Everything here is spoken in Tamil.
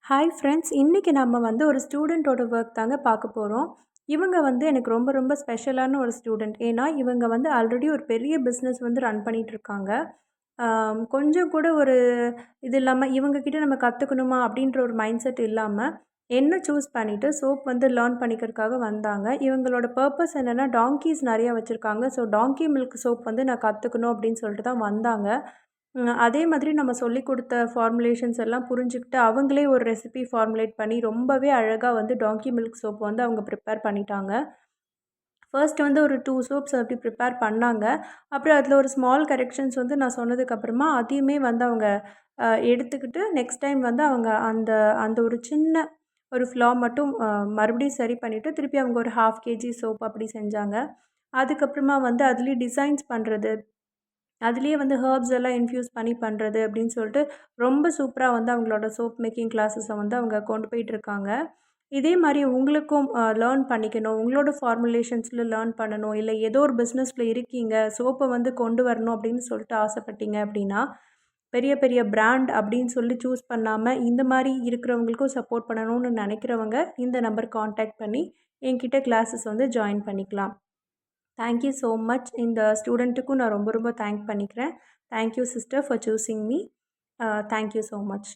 ஹாய் ஃப்ரெண்ட்ஸ், இன்றைக்கி நம்ம வந்து ஒரு ஸ்டூடெண்ட்டோட ஒர்க் தாங்க பார்க்க போகிறோம். இவங்க வந்து எனக்கு ரொம்ப ரொம்ப ஸ்பெஷலான ஒரு ஸ்டூடெண்ட். ஏன்னா இவங்க வந்து ஆல்ரெடி ஒரு பெரிய பிஸ்னஸ் வந்து ரன் பண்ணிகிட்ருக்காங்க. கொஞ்சம் கூட ஒரு இது இல்லாமல் இவங்கக்கிட்ட நம்ம கற்றுக்கணுமா அப்படின்ற ஒரு மைண்ட் செட் இல்லாமல் என்ன சூஸ் பண்ணிவிட்டு சோப் வந்து லேர்ன் பண்ணிக்கிறதுக்காக வந்தாங்க. இவங்களோட பர்பஸ் என்னென்னா டாங்கீஸ் நிறையா வச்சுருக்காங்க. ஸோ டாங்கி மில்க் சோப் வந்து நான் கற்றுக்கணும் அப்படின்னு சொல்லிட்டு தான் வந்தாங்க. அதே மாதிரி நம்ம சொல்லிக் கொடுத்த ஃபார்முலேஷன்ஸ் எல்லாம் புரிஞ்சுக்கிட்டு, அவங்களே ஒரு ரெசிபி ஃபார்முலேட் பண்ணி ரொம்பவே அழகா வந்து டாங்கி மில்க் சோப் வந்து அவங்க ப்ரிப்பேர் பண்ணிட்டாங்க. ஃபர்ஸ்ட் வந்து ஒரு 2 சோப்ஸ் அப்படி ப்ரிப்பேர் பண்ணாங்க. அப்புறம் அதில் ஒரு ஸ்மால் கரெக்ஷன்ஸ் வந்து நான் சொன்னதுக்கப்புறமா அதையுமே வந்து அவங்க எடுத்துக்கிட்டு நெக்ஸ்ட் டைம் வந்து அவங்க அந்த அந்த ஒரு சின்ன ஒரு ஃப்ளா மட்டும் மறுபடியும் சரி பண்ணிவிட்டு திருப்பி அவங்க ஒரு 1/2 கேஜி சோப் அப்படி செஞ்சாங்க. அதுக்கப்புறமா வந்து அதுலேயே டிசைன்ஸ் பண்ணுறது, அதுலேயே வந்து ஹெர்ப்ஸ் எல்லாம் இன்ஃப்யூஸ் பண்ணி பண்ணுறது அப்படின்னு சொல்லிட்டு ரொம்ப சூப்பராக வந்து அவங்களோட சோப் மேக்கிங் கிளாஸஸை வந்து அவங்க கொண்டு போயிட்டுருக்காங்க. இதே மாதிரி உங்களுக்கும் லேர்ன் பண்ணிக்கணும், உங்களோட ஃபார்முலேஷன்ஸில் லேர்ன் பண்ணணும், இல்லை ஏதோ ஒரு பிஸ்னஸில் இருக்கீங்க, சோப்பை வந்து கொண்டு வரணும் அப்படின்னு சொல்லிட்டு ஆசைப்பட்டீங்க அப்படின்னா, பெரிய பெரிய பிராண்ட் அப்படின்னு சொல்லி சூஸ் பண்ணாமல் இந்த மாதிரி இருக்கிறவங்களுக்கும் சப்போர்ட் பண்ணணும்னு நினைக்கிறவங்க இந்த நம்பர் காண்டாக்ட் பண்ணி என்கிட்ட கிளாஸஸ் வந்து ஜாயின் பண்ணிக்கலாம். Thank you so much. இந்த ஸ்டூடெண்ட்டுக்கும் நான் ரொம்ப ரொம்ப தேங்க் பண்ணிக்கிறேன். Thank you sister for choosing me. Thank you so much.